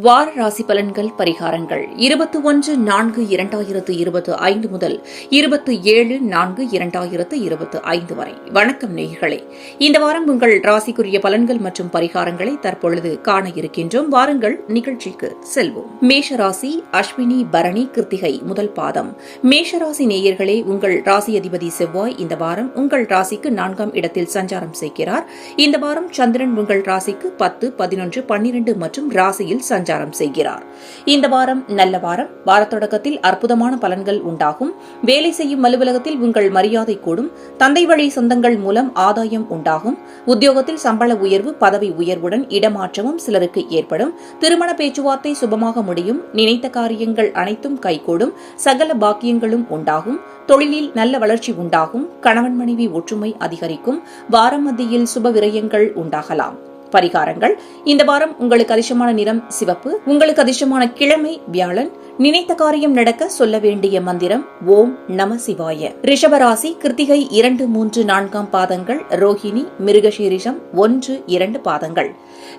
வார ராசி பலன்கள் பரிகாரங்கள் 21/4/2025 முதல் 27/4/2025 வரை. வணக்கம் நேயர்களே, இந்த வாரம் உங்கள் ராசிக்குரிய பலன்கள் மற்றும் பரிகாரங்களை தற்பொழுது காண இருக்கின்றோம். வாருங்கள் நிகழ்ச்சிக்கு செல்வோம். மேஷராசி அஸ்வினி பரணி கிருத்திகை முதல் பாதம். மேஷராசி நேயர்களே, உங்கள் ராசி அதிபதி செவ்வாய் இந்த வாரம் உங்கள் ராசிக்கு 4ஆம் இடத்தில் சஞ்சாரம் செய்கிறார். இந்த வாரம் சந்திரன் உங்கள் ராசிக்கு 10, 11, 12 மற்றும் ராசியில் சஞ்சாரம் செய்கிறார். இந்த வாரம் நல்ல வாரம். வார தொடக்கத்தில் அற்புதமான பலன்கள் உண்டாகும். வேலை செய்யும் அலுவலகத்தில் உங்கள் மரியாதை கூடும். தந்தை வழி சொந்தங்கள் மூலம் ஆதாயம் உண்டாகும். உத்தியோகத்தில் சம்பள உயர்வு, பதவி உயர்வுடன் இடமாற்றமும் சிலருக்கு ஏற்படும். திருமண பேச்சுவார்த்தை சுபமாக முடியும். நினைத்த காரியங்கள் அனைத்தும் கைகூடும். சகல பாக்கியங்களும் உண்டாகும். தொழிலில் நல்ல வளர்ச்சி உண்டாகும். கணவன் மனைவி ஒற்றுமை அதிகரிக்கும். வாரம் மத்தியில் சுப விரயங்கள் உண்டாகலாம். பரிகாரங்கள். இந்த வாரம் உங்களுக்கு அதிர்ஷ்டமான நிறம் சிவப்பு. உங்களுக்கு அதிர்ஷ்டமான கிழமை வியாழன். நினைத்த காரியம் நடக்க சொல்ல வேண்டிய மந்திரம் ஓம் நம சிவாய. ரிஷபராசி கிருத்திகை 2, 3, 4ஆம் பாதங்கள். ரோஹிணி மிருகசீரிஷம் 1, 2 பாதங்கள்.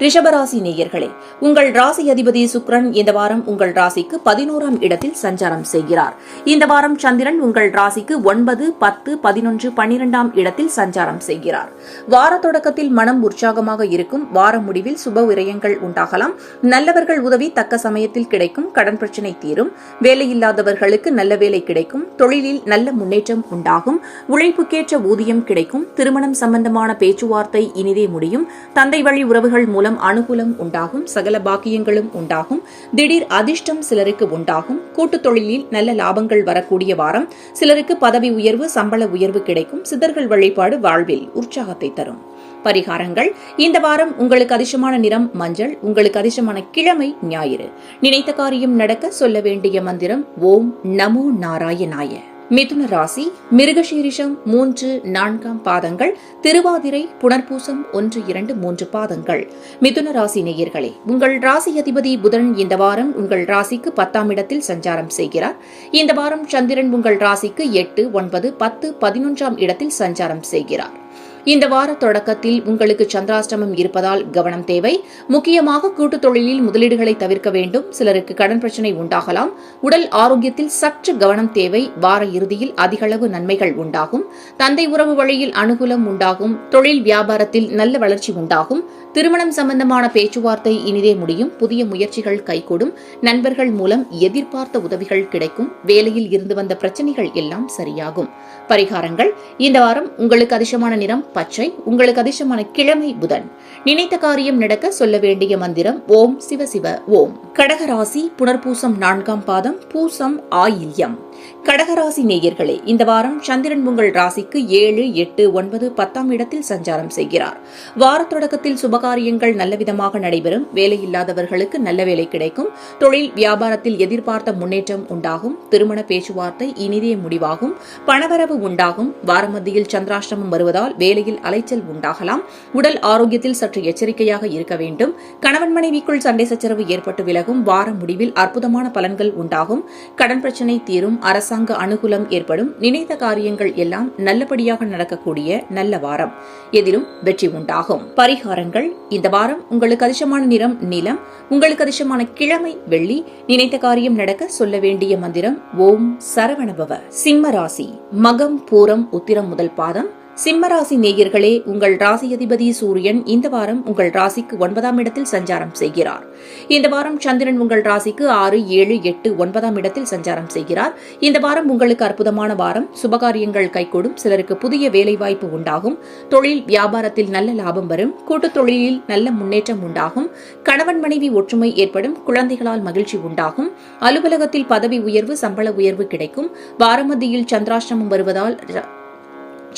ரிஷபராசி நேயர்களே, உங்கள் ராசி அதிபதி சுக்கிரன் இந்த வாரம் உங்கள் ராசிக்கு 11ஆம் இடத்தில் சஞ்சாரம் செய்கிறார். இந்த வாரம் சந்திரன் உங்கள் ராசிக்கு 9, 10, 11, 12ஆம் இடத்தில் சஞ்சாரம் செய்கிறார். வார தொடக்கத்தில் மனம் உற்சாகமாக இருக்கும். வார முடிவில் சுப விரயங்கள் உண்டாகலாம். நல்லவர்கள் உதவி தக்க சமயத்தில் கிடைக்கும். கடன் பிரச்சினை தீரும். வேலையில்லாதவர்களுக்கு நல்ல வேலை கிடைக்கும். தொழிலில் நல்ல முன்னேற்றம் உண்டாகும். உழைப்புக்கேற்ற ஊதியம் கிடைக்கும். திருமணம் சம்பந்தமான பேச்சுவார்த்தை இனிதே முடியும். தந்தை வழி உறவுகள் மூலம் அனுகூலம் உண்டாகும். சகல பாக்கியங்களும் உண்டாகும். திடீர் அதிர்ஷ்டம் சிலருக்கு உண்டாகும். கூட்டுத் தொழிலில் நல்ல லாபங்கள் வரக்கூடிய வாரம். சிலருக்கு பதவி உயர்வு, சம்பள உயர்வு கிடைக்கும். சித்தர்கள் வழிபாடு வாழ்வில் உற்சாகத்தை தரும். பரிகாரங்கள். இந்த வாரம் உங்களுக்கு அதிர்ஷ்டமான நிறம் மஞ்சள். உங்களுக்கு அதிர்ஷ்டமான கிழமை ஞாயிறு. நினைத்த காரியம் நடக்க சொல்ல வேண்டிய மந்திரம் ஓம் நமோ நாராயணாய. மிதுன ராசி மிருகசீரிஷம் 3, 4ஆம் பாதங்கள். திருவாதிரை புனர்பூசம் 1, 2, 3 பாதங்கள். மிதுன ராசி நேயர்களே, உங்கள் ராசி அதிபதி புதன் இந்த வாரம் உங்கள் ராசிக்கு 10ஆம் இடத்தில் சஞ்சாரம் செய்கிறார். இந்த வாரம் சந்திரன் உங்கள் ராசிக்கு 8, 9, 10, 11ஆம் இடத்தில் சஞ்சாரம் செய்கிறார். இந்த வார தொடக்கத்தில் உங்களுக்கு சந்திராஷ்டமம் இருப்பதால் கவனம் தேவை. முக்கியமாக கூட்டுத் தொழிலில் முதலீடுகளை தவிர்க்க வேண்டும். சிலருக்கு கடன் பிரச்சினை உண்டாகலாம். உடல் ஆரோக்கியத்தில் சற்று கவனம் தேவை. வார இறுதியில் அதிகளவு நன்மைகள் உண்டாகும். தந்தை உறவு வழியில் அனுகூலம் உண்டாகும். தொழில் வியாபாரத்தில் நல்ல வளர்ச்சி உண்டாகும். திருமணம் சம்பந்தமான பேச்சுவார்த்தை இனிதே முடியும். புதிய முயற்சிகள் கைகூடும். நண்பர்கள் மூலம் எதிர்பார்த்த உதவிகள் கிடைக்கும். வேலையில் இருந்து வந்த பிரச்சனைகள் எல்லாம் சரியாகும். பரிகாரங்கள். இந்த வாரம் உங்களுக்கு அதிர்ஷ்டமான நிறம் பச்சை. உங்களுக்கு அதிர்ஷ்டமான கிழமை புதன். நினைத்த காரியம் நடக்க சொல்ல வேண்டிய மந்திரம் ஓம் சிவ சிவ ஓம். கடகராசி புனர்பூசம் 4ஆம் பாதம். பூசம் ஆயில்யம். கடகராசி நேயர்களே, இந்த வாரம் சந்திரன் உங்கள் ராசிக்கு 7, 8, 9, 10ஆம் இடத்தில் சஞ்சாரம் செய்கிறார். வார தொடக்கத்தில் சுபகாரியங்கள் நல்லவிதமாக நடைபெறும். வேலையில்லாதவர்களுக்கு நல்ல வேலை கிடைக்கும். தொழில் வியாபாரத்தில் எதிர்பார்த்த முன்னேற்றம் உண்டாகும். திருமண பேச்சுவார்த்தை இனிதே முடிவாகும். பணவரவு உண்டாகும். வார மத்தியில் சந்திராஷ்டமம் வருவதால் வேலையில் அலைச்சல் உண்டாகலாம். உடல் ஆரோக்கியத்தில் சற்று எச்சரிக்கையாக இருக்க வேண்டும். கணவன் மனைவிக்குள் சண்டை சச்சரவு ஏற்பட்டு விலகும். வார முடிவில் அற்புதமான பலன்கள் உண்டாகும். கடன் பிரச்சினை தீரும். அரசாங்க அனுகூலம் ஏற்படும். நினைத்த காரியங்கள் எல்லாம் நல்லபடியாக நடக்கக்கூடிய நல்ல வாரம். எதிலும் வெற்றி உண்டாகும். பரிகாரங்கள். இந்த வாரம் உங்களுக்கு அதிர்ஷ்டமான நிறம் நீலம். உங்களுக்கு அதிர்ஷ்டமான கிழமை வெள்ளி. நினைத்த காரியம் நடக்க சொல்ல வேண்டிய மந்திரம் ஓம் சரவணபவ. சிம்ம ராசி மகம் பூரம் உத்திரம் முதல் பாதம். சிம்மராசி நேயர்களே, உங்கள் ராசி அதிபதி சூரியன் இந்த வாரம் உங்கள் ராசிக்கு 9ஆம் இடத்தில் சஞ்சாரம் செய்கிறார். இந்த வாரம் சந்திரன் உங்கள் ராசிக்கு 6, 7, 8, 9ஆம் இடத்தில் சஞ்சாரம் செய்கிறார். இந்த வாரம் உங்களுக்கு அற்புதமான வாரம். சுபகாரியங்கள் கைகூடும். சிலருக்கு புதிய வேலைவாய்ப்பு உண்டாகும். தொழில் வியாபாரத்தில் நல்ல லாபம் வரும். கூட்டுத் தொழிலில் நல்ல முன்னேற்றம் உண்டாகும். கணவன் மனைவி ஒற்றுமை ஏற்படும். குழந்தைகளால் மகிழ்ச்சி உண்டாகும். அலுவலகத்தில் பதவி உயர்வு, சம்பள உயர்வு கிடைக்கும். வாரமத்தியில் சந்திராஷ்டமம் வருவதால்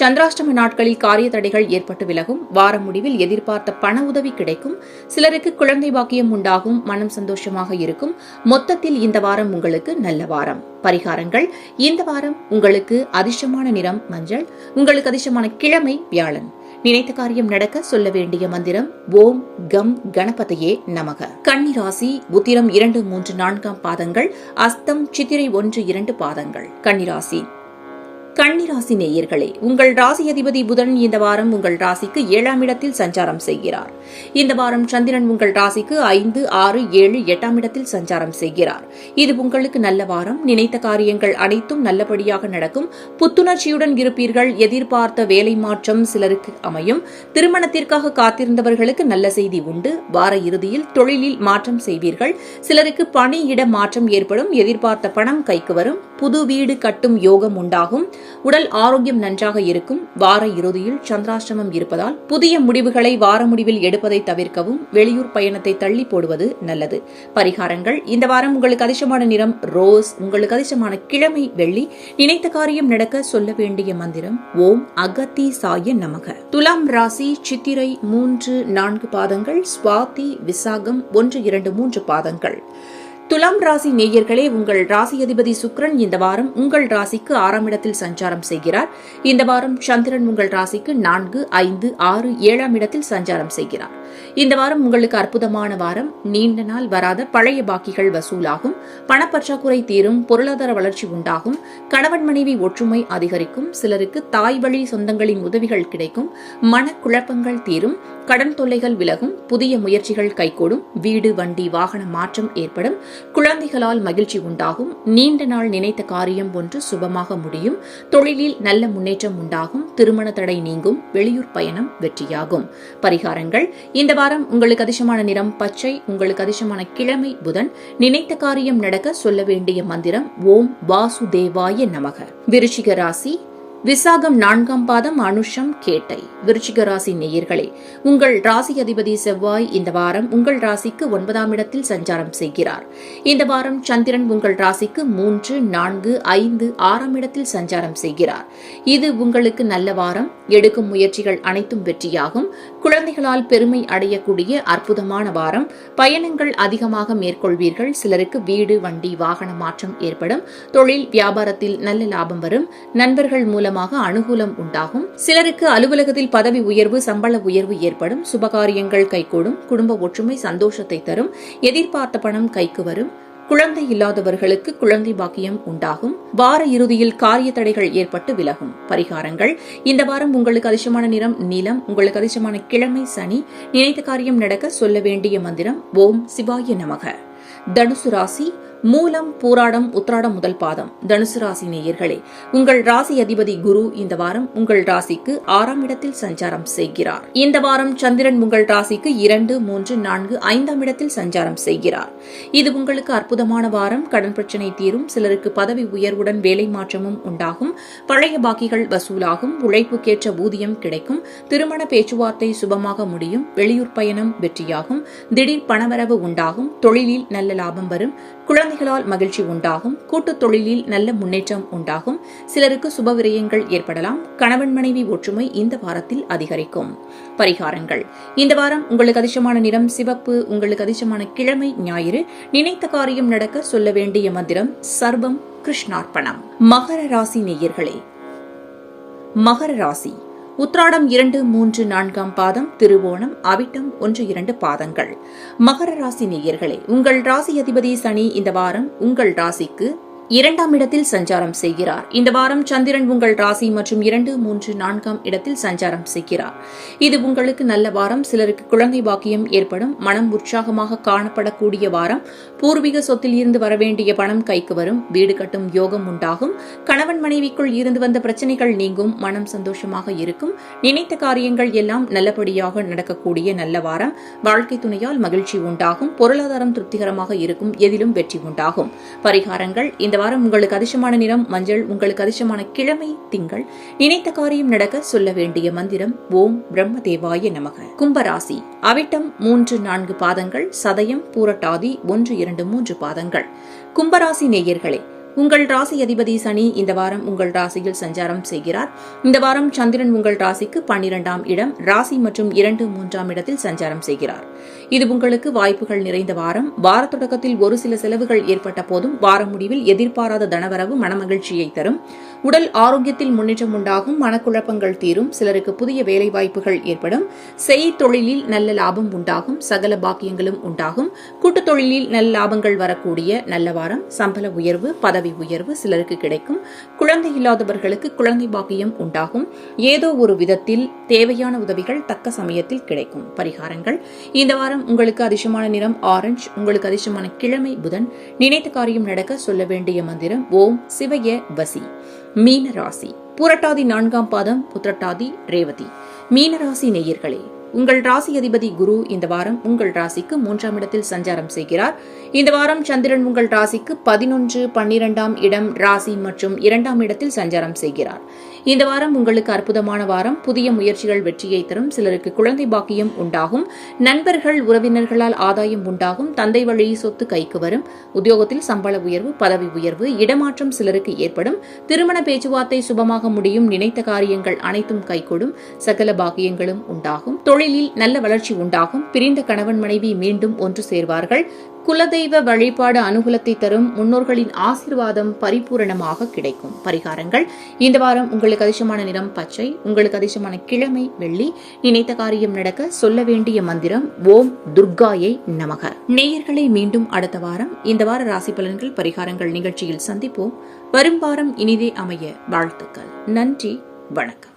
சந்திராஷ்டம நாட்களில் காரிய தடைகள் ஏற்பட்டு விலகும். வார முடிவில் எதிர்பார்த்த பண உதவி கிடைக்கும். சிலருக்கு குழந்தை பாக்கியம் உண்டாகும். மனம் சந்தோஷமாக இருக்கும். மொத்தத்தில் இந்த வாரம் உங்களுக்கு நல்ல வாரம். பரிகாரங்கள். இந்த வாரம் உங்களுக்கு அதிர்ஷ்டமான நிறம் மஞ்சள். உங்களுக்கு அதிர்ஷ்டமான கிழமை வியாழன். நினைத்த காரியம் நடக்க சொல்ல வேண்டிய மந்திரம் ஓம் கம் கணபதியே நமக. கன்னிராசி உத்திரம் 2, 3, 4ஆம் பாதங்கள். அஸ்தம் சித்திரை 1, 2 பாதங்கள். கன்னிராசி கன்னிராசி நேயர்களே, உங்கள் ராசி அதிபதி புதன் இந்த வாரம் உங்கள் ராசிக்கு 7ஆம் இடத்தில் சஞ்சாரம் செய்கிறார். இந்த வாரம் சந்திரன் உங்கள் ராசிக்கு 5, 6, 7, 8ஆம் இடத்தில் சஞ்சாரம் செய்கிறார். இது உங்களுக்கு நல்ல வாரம். நினைத்த காரியங்கள் அனைத்தும் நல்லபடியாக நடக்கும். புத்துணர்ச்சியுடன் இருப்பீர்கள். எதிர்பார்த்த வேலை மாற்றம் சிலருக்கு அமையும். திருமணத்திற்காக காத்திருந்தவர்களுக்கு நல்ல செய்தி உண்டு. வார இறுதியில் தொழிலில் மாற்றம் செய்வீர்கள். சிலருக்கு பணியிட மாற்றம் ஏற்படும். எதிர்பார்த்த பணம் கைக்கு வரும். புது வீடு கட்டும் யோகம் உண்டாகும். உடல் ஆரோக்கியம் நன்றாக இருக்கும். வார இறுதியில் சந்திராஷ்டமம் இருப்பதால் புதிய முடிவுகளை வார முடிவில் எடுப்பதை தவிர்க்கவும். வெளியூர் பயணத்தை தள்ளி போடுவது நல்லது. பரிகாரங்கள்: இந்த வாரம் உங்களுக்கு அதிர்ஷ்டமான நிறம் ரோஸ். உங்களுக்கு அதிர்ஷ்டமான கிழமை வெள்ளி. நினைத்த காரியம் நடக்க சொல்ல வேண்டிய மந்திரம் ஓம் அகத்தி சாய நமக. துலாம் ராசி சித்திரை 3, 4 பாதங்கள், சுவாதி, விசாகம் 1, 2, 3 பாதங்கள். துலாம் ராசி நேயர்களே, உங்கள் ராசி அதிபதி சுக்கிரன் இந்த வாரம் உங்கள் ராசிக்கு 6ஆம் இடத்தில் சஞ்சாரம் செய்கிறார். இந்த வாரம் சந்திரன் உங்கள் ராசிக்கு 4, 5, 6, 7ஆம் இடத்தில் சஞ்சாரம் செய்கிறார். இந்த வாரம் உங்களுக்கு அற்புதமான வாரம். நீண்ட நாள் வராத பழைய பாக்கிகள் வசூலாகும். பணப்பற்றாக்குறை தீரும். பொருளாதார வளர்ச்சி உண்டாகும். கணவன் மனைவி ஒற்றுமை அதிகரிக்கும். சிலருக்கு தாய் வழி சொந்தங்களின் உதவிகள் கிடைக்கும். மனக்குழப்பங்கள் தீரும். கடன் தொல்லைகள் விலகும். புதிய முயற்சிகள் கைகூடும். வீடு, வண்டி, வாகன மாற்றம் ஏற்படும். குழந்தைகளால் மகிழ்ச்சி உண்டாகும். நீண்ட நாள் நினைத்த காரியம் ஒன்று சுபமாக முடியும். தொழிலில் நல்ல முன்னேற்றம் உண்டாகும். திருமண தடை நீங்கும். வெளியூர் பயணம் வெற்றியாகும். பரிகாரங்கள்: இந்த வாரம் உங்களுக்கு அதிர்ஷ்டமான நிறம் பச்சை. உங்களுக்கு அதிர்ஷ்டமான கிழமை புதன். நினைத்த காரியம் நடக்க சொல்ல வேண்டிய மந்திரம் ஓம் வாசுதேவாய நமக. விருச்சிக ராசி விசாகம் 4ஆம் பாதம், அனுஷம், கேட்டை. விருச்சிக ராசி நேயர்களே, உங்கள் ராசி அதிபதி செவ்வாய் இந்த வாரம் உங்கள் ராசிக்கு 9ஆம் இடத்தில் சஞ்சாரம் செய்கிறார். இந்த வாரம் சந்திரன் உங்கள் ராசிக்கு 3, 4, 5, 6ஆம் இடத்தில் சஞ்சாரம் செய்கிறார். இது உங்களுக்கு நல்ல வாரம். எடுக்கும் முயற்சிகள் அனைத்தும் வெற்றியாகும். குழந்தைகளால் பெருமை அடையக்கூடிய அற்புதமான வாரம். பயணங்கள் அதிகமாக மேற்கொள்வீர்கள். சிலருக்கு வீடு, வண்டி, வாகன மாற்றம் ஏற்படும். தொழில் வியாபாரத்தில் நல்ல லாபம் வரும். நண்பர்கள் மூலம் அனுகூலம் உண்டாகும். சிலருக்கு அலுவலகத்தில் பதவி உயர்வு, சம்பள உயர்வு ஏற்படும். சுபகாரியங்கள் கைகூடும். குடும்ப ஒற்றுமை சந்தோஷத்தை தரும். எதிர்பார்த்த பணம் கைக்கு வரும். குழந்தை இல்லாதவர்களுக்கு குழந்தை பாக்கியம் உண்டாகும். வார இறுதியில் காரிய தடைகள் ஏற்பட்டு விலகும். பரிகாரங்கள்: இந்த வாரம் உங்களுக்கு அதிர்ஷ்டமான நிறம் நீலம். உங்களுக்கு அதிர்ஷ்டமான கிழமை சனி. நினைத்த காரியம் நடக்க சொல்ல வேண்டிய மந்திரம் ஓம் சிவாய நமக. தனுசு ராசி மூலம், பூராடம், உத்திராடம் முதல் பாதம். தனுசு ராசி நேயர்களே, உங்கள் ராசி அதிபதி குரு இந்த வாரம் உங்கள் ராசிக்கு 6ஆம் இடத்தில் சஞ்சாரம் செய்கிறார். இந்த வாரம் சந்திரன் உங்கள் ராசிக்கு 2, 3, 4, 5ஆம் இடத்தில் சஞ்சாரம் செய்கிறார். இது உங்களுக்கு அற்புதமான வாரம். கடன் பிரச்சனை தீரும். சிலருக்கு பதவி உயர்வுடன் வேலை மாற்றமும் உண்டாகும். பழைய பாக்கிகள் வசூலாகும். உழைப்புக்கேற்ற ஊதியம் கிடைக்கும். திருமண பேச்சுவார்த்தை சுபமாக முடியும். வெளியூர் பயணம் வெற்றியாகும். திடீர் பணவரவு உண்டாகும். தொழிலில் நல்ல லாபம் வரும். குழந்தைகளால் மகிழ்ச்சி உண்டாகும். கூட்டுத் தொழிலில் நல்ல முன்னேற்றம் உண்டாகும். சிலருக்கு சுப விரயங்கள் ஏற்படலாம். கணவன் மனைவி ஒற்றுமை இந்த வாரத்தில் அதிகரிக்கும். பரிகாரங்கள்: இந்த வாரம் உங்களுக்கு அதிர்ஷ்டமான நிறம் சிவப்பு. உங்களுக்கு அதிர்ஷ்டமான கிழமை ஞாயிறு. நினைத்த காரியம் நடக்க சொல்ல வேண்டிய மந்திரம் சர்வம் கிருஷ்ணார்ப்பணம். மகர ராசி நேயர்களே, மகர ராசி உத்திராடம் 2, 3, 4ஆம் பாதம், திருவோணம், அவிட்டம் 1, 2 பாதங்கள். மகர ராசி நேயர்களே, உங்கள் ராசி அதிபதி சனி இந்த வாரம் உங்கள் ராசிக்கு 2ஆம் இடத்தில் சஞ்சாரம் செய்கிறார். இந்த வாரம் சந்திரன் உங்கள் ராசி மற்றும் 2, 3, 4ஆம் இடத்தில் சஞ்சாரம் செய்கிறார். இது உங்களுக்கு நல்ல வாரம். சிலருக்கு குழந்தை பாக்கியம் ஏற்படும். மனம் உற்சாகமாக காணப்படக்கூடிய வாரம். பூர்வீக சொத்தில் இருந்து வரவேண்டிய பணம் கைக்கு வரும். வீடு கட்டும் யோகம் உண்டாகும். கணவன் மனைவிக்குள் இருந்து வந்த பிரச்சனைகள் நீங்கும். மனம் சந்தோஷமாக இருக்கும். நினைத்த காரியங்கள் எல்லாம் நல்லபடியாக நடக்கக்கூடிய நல்ல வாரம். வாழ்க்கை துணையால் மகிழ்ச்சி உண்டாகும். பொருளாதாரம் திருப்திகரமாக இருக்கும். எதிலும் வெற்றி உண்டாகும். பரிகாரங்கள்: இந்த வாரம் உங்களுக்கு அதிர்ஷ்டமான நிறம் மஞ்சள். உங்களுக்கு அதிர்ஷ்டமான கிழமை திங்கள். நினைத்த காரியம் நடக்க சொல்ல வேண்டிய மந்திரம் ஓம் பிரம்மதேவாய நமக. கும்பராசி அவிட்டம் 3, 4 பாதங்கள், சதயம், பூரட்டாதி 1, 2, 3 பாதங்கள். கும்பராசி நேயர்களே, உங்கள் ராசி அதிபதி சனி இந்த வாரம் உங்கள் ராசியில் சஞ்சாரம் செய்கிறார். இந்த வாரம் சந்திரன் உங்கள் ராசிக்கு 12ஆம் இடம், ராசி மற்றும் 2, 3ஆம் இடத்தில் சஞ்சாரம் செய்கிறார். இது உங்களுக்கு வாய்ப்புகள் நிறைந்த வாரம். வார தொடக்கத்தில் ஒரு சில செலவுகள் ஏற்பட்ட போதும் வார முடிவில் எதிர்பாராத தனவரவு மனமகிழ்ச்சியை தரும். உடல் ஆரோக்கியத்தில் முன்னேற்றம் உண்டாகும், மனக்குழப்பங்கள் தீரும், சிலருக்கு புதிய வேலைவாய்ப்புகள் ஏற்படும், தொழிலில் நல்ல லாபம் உண்டாகும், சகல பாக்கியங்களும் உண்டாகும், கூட்டுத் தொழிலில் நல்ல லாபங்கள் வரக்கூடிய நல்ல வாரம். சம்பள உயர்வு, பதவி உயர்வு சிலருக்கு கிடைக்கும். குழந்தை இல்லாதவர்களுக்கு குழந்தை பாக்கியம் உண்டாகும். ஏதோ ஒரு விதத்தில் தேவையான உதவிகள் தக்க சமயத்தில் கிடைக்கும். பரிகாரங்கள்: இந்த வாரம் உங்களுக்கு அதிர்ஷ்டமான நிறம் ஆரஞ்சு, உங்களுக்கு அதிர்ஷ்டமான கிழமை புதன், நினைத்த காரியம் நடக்க சொல்ல வேண்டிய மந்திரம் ஓம் சிவய வசி. மீன ராசி. புரட்டாதி 4ஆம் பாதம், உத்திரட்டாதி, ரேவதி. மீனராசி நேயர்களே, உங்கள் ராசி அதிபதி குரு இந்த வாரம் உங்கள் ராசிக்கு 3ஆம் இடத்தில் சஞ்சாரம் செய்கிறார். இந்த வாரம் சந்திரன் உங்கள் ராசிக்கு 11, 12ஆம் இடம் ராசி மற்றும் 2ஆம் இடத்தில் சஞ்சாரம் செய்கிறார். இந்த வாரம் உங்களுக்கு அற்புதமான வாரம். புதிய முயற்சிகள் வெற்றியை தரும். சிலருக்கு குழந்தை பாக்கியம் உண்டாகும். நண்பர்கள், உறவினர்களால் ஆதாயம் உண்டாகும். தந்தை வழி சொத்து கைக்கு வரும். உத்தியோகத்தில் சம்பள உயர்வு, பதவி உயர்வு, இடமாற்றம் சிலருக்கு ஏற்படும். திருமண பேச்சுவார்த்தை சுபமாக முடியும். நினைத்த காரியங்கள் அனைத்தும் கைகூடும். சகல பாக்கியங்களும் உண்டாகும். தொழிலில் நல்ல வளர்ச்சி உண்டாகும். பிரிந்த கணவன் மனைவி மீண்டும் ஒன்று சேர்வார்கள். குலதெய்வ வழிபாடு அனுகூலத்தை தரும். முன்னோர்களின் ஆசீர்வாதம் பரிபூரணமாக கிடைக்கும். பரிகாரங்கள்: இந்த வாரம் உங்களுக்கு அதிர்ஷ்டமான நிறம் பச்சை, உங்களுக்கு அதிர்ஷ்டமான கிழமை வெள்ளி, நினைத்த காரியம் நடக்க சொல்ல வேண்டிய மந்திரம் ஓம் துர்காயை நமக. நேயர்களை மீண்டும் அடுத்த வாரம் இந்த வார ராசி பலன்கள் பரிகாரங்கள் நிகழ்ச்சியில் சந்திப்போம். வரும் வாரம் இனிதே அமைய வாழ்த்துக்கள். நன்றி, வணக்கம்.